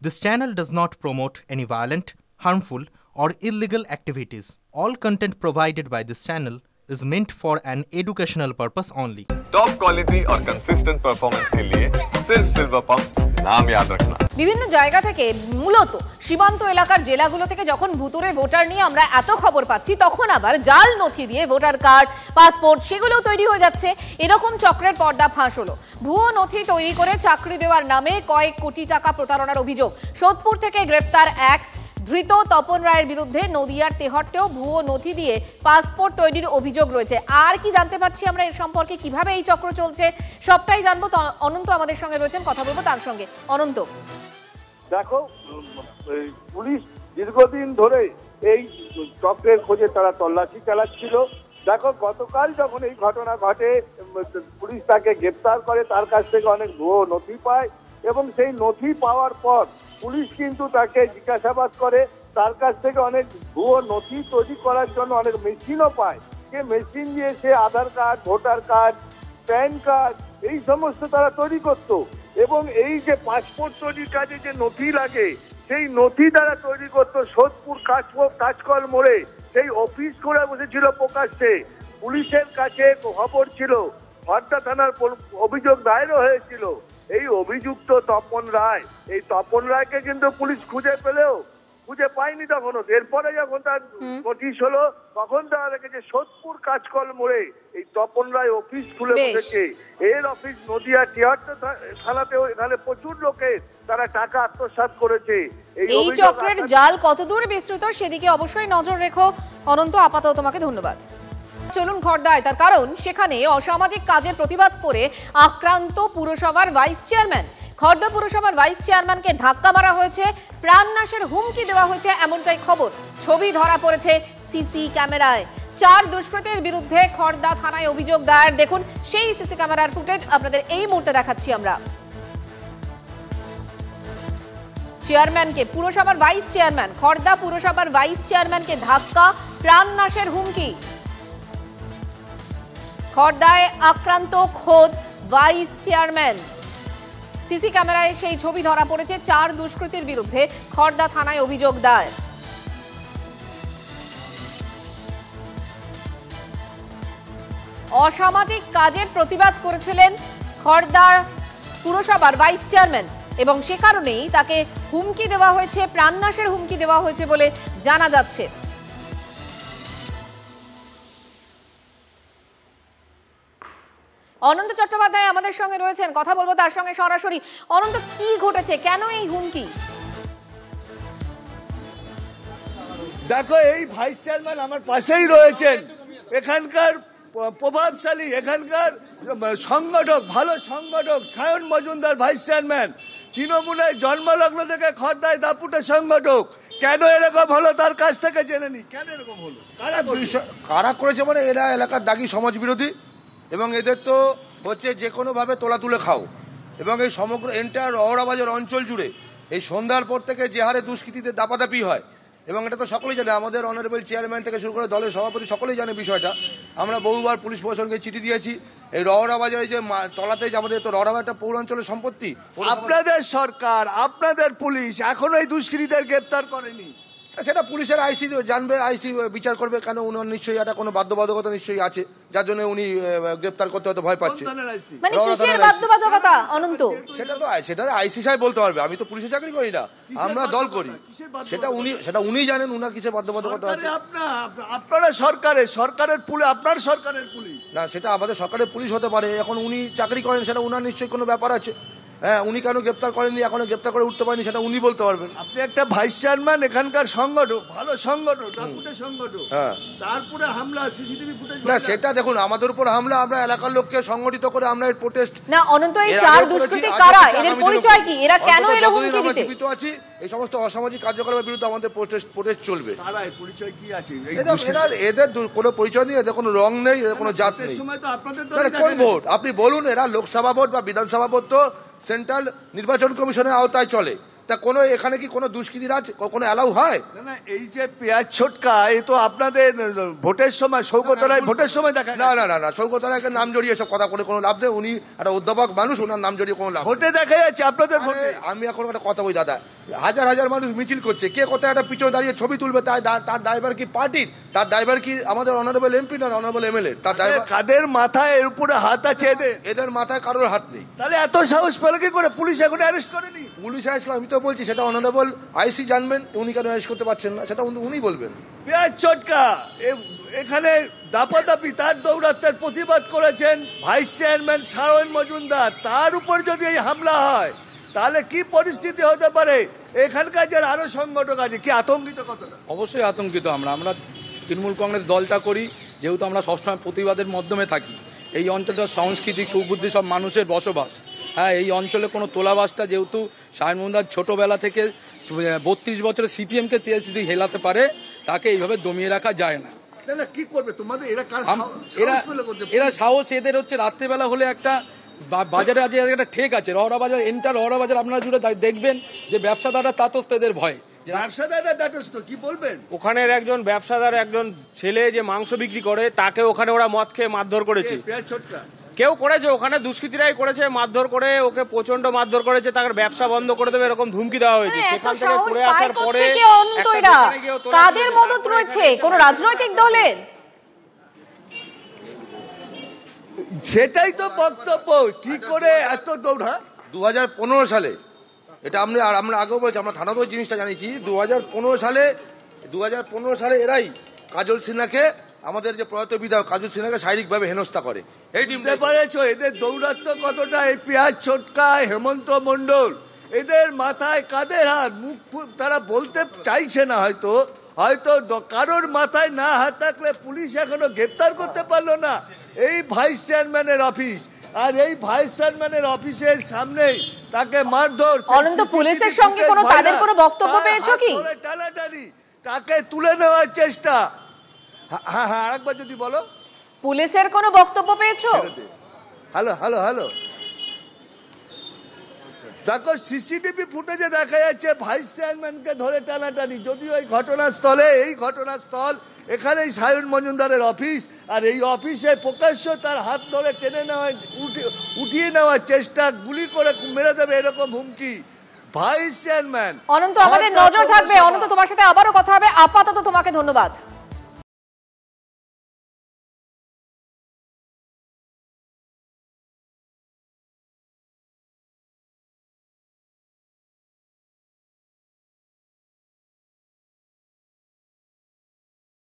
This channel does not promote any violent, harmful, or illegal activities. All content provided by this channel is meant for an educational purpose only. Top quality और consistent performance के लिए सिर्फ silver pump नाम याद रखना। বিভিন্ন জায়গা থেকে মূলত সীমান্ত এলাকার জেলাগুলো থেকে যখন ভুতুরে ভোটার নিয়ে আমরা এত খবর পাচ্ছি, তখন আবার জাল নথি দিয়ে ভোটার কার্ড, পাসপোর্ট সেগুলোও তৈরি হয়ে যাচ্ছে। এরকম চক্রের পর্দা ফাঁস হলো। ভুয়ো নথি তৈরি করে চাকরি দেওয়ার নামে কয়েক কোটি টাকা প্রতারণার অভিযোগ। সোদপুর থেকে গ্রেফতার এক ধৃত তপন রায়ের বিরুদ্ধে নদিয়ার তেহট্টেও ভুয়ো নথি দিয়ে পাসপোর্ট তৈরির অভিযোগ রয়েছে। আর কি জানতে পারছি আমরা এর সম্পর্কে, কিভাবে এই চক্র চলছে, সবটাই জানবো। অনন্ত আমাদের সঙ্গে রয়েছেন, কথা বলবো তার সঙ্গে। অনন্ত, দেখো, পুলিশ দীর্ঘদিন ধরে এই চক্রের খোঁজে তারা তল্লাশি চালাচ্ছিল। দেখো, গতকাল যখন এই ঘটনা ঘটে, পুলিশ তাকে গ্রেপ্তার করে, তার কাছ থেকে অনেক ভুয়ো নথি পায় এবং সেই নথি পাওয়ার পর পুলিশ কিন্তু তাকে জিজ্ঞাসাবাদ করে, তার কাছ থেকে অনেক ভুয়ো নথি তৈরি করার জন্য অনেক মেশিনও পায়। যে মেশিন দিয়ে সে Aadhaar card, voter card, PAN card এই সমস্ত তারা তৈরি করতো। এবং এই যে পাসপোর্ট তৈরির কাজে যে নথি লাগে, সেই নথি তারা তৈরি করতো সোদপুর কাঁচকল মোড়ে। সেই অফিস করে বসেছিল প্রকাশ্যে। পুলিশের কাছে খবর ছিল, খড়দা থানার অভিযোগ দায়েরও হয়েছিল। এই অভিযুক্ত তপন রায়, এই তপন রায়কে কিন্তু পুলিশ খুঁজে পায়নি তখনও। এরপরে যখন তার নোটিশ হলো, তখন তারা দেখেছে সোদপুর কাঁচকল মোড়ে এই তপন রায় অফিস খুলে বসেছে। এর অফিস নদিয়া তেহট্ট থানাতেও। এখানে প্রচুর লোকের তারা টাকা আত্মসাৎ করেছে। এই চক্রের জাল কতদূর বিস্তৃত সেদিকে অবশ্যই নজর রেখো। অনন্ত, আপাতত তোমাকে ধন্যবাদ। চলুন খড়দায়, তার কারণ সেখানে অসামাজিক কাজের প্রতিবাদ করে আক্রান্ত পুরসভার ভাইস চেয়ারম্যান। খড়দা পুরসভার ভাইস চেয়ারম্যানকে ধাক্কা মারা হয়েছে, প্রাণনাশের হুমকি দেওয়া হয়েছে, এমনটাই খবর। ছবি ধরা পড়েছে সিসি ক্যামেরায়। 4 দুষ্কৃতীর বিরুদ্ধে খড়দা থানায় অভিযোগ দায়ের। দেখুন সেই সিসি ক্যামেরার ফুটেজ আপনাদের এই মুহূর্তে দেখাচ্ছি আমরা। চেয়ারম্যানকে, পুরসভার ভাইস চেয়ারম্যান, খড়দা পুরসভার ভাইস চেয়ারম্যানকে ধাক্কা, প্রাণনাশের হুমকি। খড়দায় আক্রান্ত খোদ ভাইস চেয়ারম্যান। সিসি ক্যামেরায় সেই ছবি ধরা পড়েছে। 4 দুষ্কৃতীর বিরুদ্ধে খড়দা থানায় অভিযোগ দায়ের। অসামাজিক কাজের প্রতিবাদ করেছিলেন খড়দার পুরসভার ভাইস চেয়ারম্যান এবং সে কারণেই তাকে হুমকি দেওয়া হয়েছে, প্রাণনাশের হুমকি দেওয়া হয়েছে বলে জানা যাচ্ছে। অনন্ত চট্টোপাধ্যায় আমাদের সঙ্গে রয়েছেন, কথা বলবো তার সঙ্গে সরাসরি। অনন্ত, কি ঘটেছে, কেন এই হুমকি? দেখো, এই ভাইস চেয়ারম্যান আমার পাশেই রয়েছেন, এখানকার প্রভাবশালী, এখানকার সংগঠক, ভালো সংগঠক সায়ন মজুমদার ভাইস চেয়ারম্যান। তৃণমূলের জন্মলগ্ন থেকে খড়দায় দাপুটে সংগঠক। কেন এরকম হলো তার কাছ থেকে জেনে নি, কেন এরকম হলো, কারা করেছে? মানে এরা এলাকার দাগি সমাজ বিরোধী এবং এদের তো হচ্ছে যে কোনোভাবে তোলা তুলে খাও। এবং এই সমগ্র এন্টায়ার রওড়াবাজার অঞ্চল জুড়ে এই সন্ধ্যার পর থেকে যে হারে দুষ্কৃতীদের দাপাদাপি হয়, এবং এটা তো সকলেই জানে, আমাদের অনারেবল চেয়ারম্যান থেকে শুরু করে দলের সভাপতি সকলেই জানে বিষয়টা। আমরা বহুবার পুলিশ প্রশাসনকে চিঠি দিয়েছি। এই রওড়াবাজারে যে তলাতে যে আমাদের তো রওড়াবাজার একটা পৌরাঞ্চলের সম্পত্তি। আপনাদের সরকার, আপনাদের পুলিশ এখনো এই দুষ্কৃতীদের গ্রেপ্তার করেনি। সেটা পুলিশের আইসি জানবে, আইসি বিচার করবে। কেন উনার নিশ্চয়ই একটা কোনো বাধ্যবাধকতা নিশ্চয়ই আছে, যার জন্য উনি গ্রেপ্তার করতে হয়তো ভয় পাচ্ছে। মানে কিসের বাধ্যবাধকতা অনন্ত? সেটা আইসি সাহেব বলতে পারবে। আমি তো পুলিশে চাকরি করি না, আমরা দল করি। সেটা উনি জানেন উনার কিসের বাধ্যবাধকতা আছে। আপনারা সরকারের পুলিশ, আপনার সরকারের পুলিশ না, সেটা আমাদের সরকারের পুলিশ হতে পারে। এখন উনি চাকরি করেন, সেটা উনার নিশ্চয়ই কোনো ব্যাপার আছে। হ্যাঁ, উনি কেন গ্রেপ্তার করেননি, এখনো গ্রেপ্তার করে উঠতে পারেনি, সেটা উনি বলতে পারবেন। আপনি একটা ভাইস চেয়ারম্যান, এখানকার সংগঠক, ভালো সংগঠক, সংগঠক, হ্যাঁ, তারপরে হামলা, সিসিটিভি ফুটেজ। না, সেটা দেখুন, আমাদের উপর হামলা, আমরা এলাকার লোককে সংগঠিত করে আমরা এর প্রোটেস্ট। না অনন্ত, এই 4 দুষ্কৃতী কারা, এদের পরিচয় কি, এরা কেন এলো হুমকি দিতে? আমরা জীবিত আছি, এই সমস্ত অসামাজিক কার্যকলাপের বিরুদ্ধে আমাদের প্রোটেস্ট চলবে। তারা পরিচয় কি আছে? এদের কোনো পরিচয় নেই, এদের কোনো রং নেই, এদের কোনো জাত নেই। কোন ভোট আপনি বলুন? এরা লোকসভা ভোট বা বিধানসভা ভোট তো সেন্ট্রাল নির্বাচন কমিশনের আওতায় চলে। তা কোনো এখানে কি কোনো দুষ্কৃতিরাজ কোনো অ্যালাউ হয়? না, এই যে পেঁয়াজ ছোটকা, এই তো আপনাদের ভোটের সময় সৌগত রায় ভোটের সময় দেখা। না, সৌগত রায়কে নাম জড়িয়ে সব কথা করে কোনো লাভ নেই। উনি একটা অধ্যাপক মানুষ, ওনার নাম জড়িয়ে কোনো লাভ। ভোটে দেখা যাচ্ছে আপনাদের ভোটে। আমি এখন একটা কথা বলি দাদা, হাজার হাজার মানুষ মিছিল করছে, কে কোথায় একটা পিছনে দাঁড়িয়ে ছবি তুলবে, তার ড্রাইভার কি পার্টির, তার ড্রাইভার কি আমাদের অনারেবল এমপি না অনারেবল এমএলএ? তার ড্রাইভার কাদের মাথায় এর উপরে হাত আছে? এদের মাথায় কারোর হাত নেই। তাহলে এত সাহস পেল কি করে? পুলিশ এখন অ্যারেস্ট করেনি? পুলিশ অ্যারেস্ট, আমি তো বলছি সেটা অনারেবল আইসি জানবেন, উনি কেন অ্যারেস্ট করতে পারছেন না সেটা উনি বলবেন। পেঁয়াজ চটকা এখানে দাপাদাপি, তার দৌরাত্মের প্রতিবাদ করেছেন ভাইস চেয়ারম্যান সায়ন মজুমদার, তার উপর যদি এই হামলা হয় তাহলে কি পরিস্থিতি হতে পারে? এখানকার যারা আরো সংগঠক আছে কি আতঙ্কিত? কতটা? অবশ্যই আতঙ্কিত। আমরা তৃণমূল কংগ্রেস দলটা করি, যেহেতু আমরা সবসময় প্রতিবাদের মাধ্যমে থাকি। এই অঞ্চলটা সাংস্কৃতিক সুবুদ্ধি সব মানুষের বসবাস। হ্যাঁ, এই অঞ্চলে কোনো তোলাবাসটা যেহেতু সায়ন মজুমদার ছোটবেলা থেকে 32 বছরের সিপিএমকে যদি হেলাতে পারে, তাকে এইভাবে দমিয়ে রাখা যায় না। কি করবে তোমাদের এরা সাহস, এদের হচ্ছে রাত্রেবেলা হলে একটা বাজারে আজ একটা ঠেক আছে, রওরা বাজার, এন্টার রওরা বাজার আপনারা জুড়ে দেখবেন যে ব্যবসাদাররা তাতস্থ এদের ভয়। ব্যবসাদাররা তাতস্থ, কি বলবেন? ওখানের একজন ব্যবসাদার একজন ছেলে যে মাংস বিক্রি করে, তাকে ওখানে ওরা মদ খেয়ে মারধর করেছে। কেউ করেছে, ওখানে দুষ্কৃতীরাই করেছে, মারধর করে ওকে প্রচন্ড মারধর করেছে, তার ব্যবসা বন্ধ করে দেবে এরকম ধুমকি দেওয়া হয়েছে। সেখান থেকে ঘুরে আসার পরে কাদের মদত রয়েছে? কোন রাজনৈতিক দলের? সেটাই তো বক্তব্য। কি করে এত দৌড়া? 2015 সালে, এটা আমরা আগেও বলছি, আমরা থানাতেও জিনিসটা জানিয়েছি। 2015 সালে এরাই কাজল সিনহাকে, আমাদের যে প্রয়াত বিধায়ক কাজল সিনহাকে শারীরিকভাবে হেনস্থা করে। এই বুঝতে পারছো এদের দৌরাত্ম কতটা? এই পেঁয়াজ ছোটকা, হেমন্ত মন্ডল, এদের মাথায় কাদের হাত? মুখ তারা বলতে চাইছে না, হয়তো কারোর মাথায় না হাত থাকলে পুলিশ এখনো গ্রেপ্তার করতে পারলো না। এই ভাইস চেয়ারম্যানের অফিস, আর এই ভাইস চেয়ারম্যানের অফিসের সামনেই তাকে মারধর। অনন্ত, পুলিশের সঙ্গে তাদের কোনো বক্তব্য পেয়েছো কি? টানাটানি, তাকে তুলে নেওয়ার চেষ্টা। হ্যাঁ, আরেকবার যদি বলো। পুলিশের কোনো বক্তব্য পেয়েছো? হ্যালো, দেখো সিসিটিভি ফুটেজে দেখা যাচ্ছে ভাইস চেয়ারম্যানকে ধরে টানাটানি। যদিও এই ঘটনাস্থল এখানেই সায়ন মজুমদারের অফিস, আর এই অফিসে প্রকাশ্য তার হাত ধরে টেনে নেওয়া, উঠিয়ে নেওয়ার চেষ্টা, গুলি করে মেরে দেবে এরকম হুমকি। ভাইস চেয়ারম্যান অনন্ত, আমাদের নজর থাকবে। অনন্ত, তোমার সাথে আবারও কথা হবে। আপাতত তোমাকে ধন্যবাদ।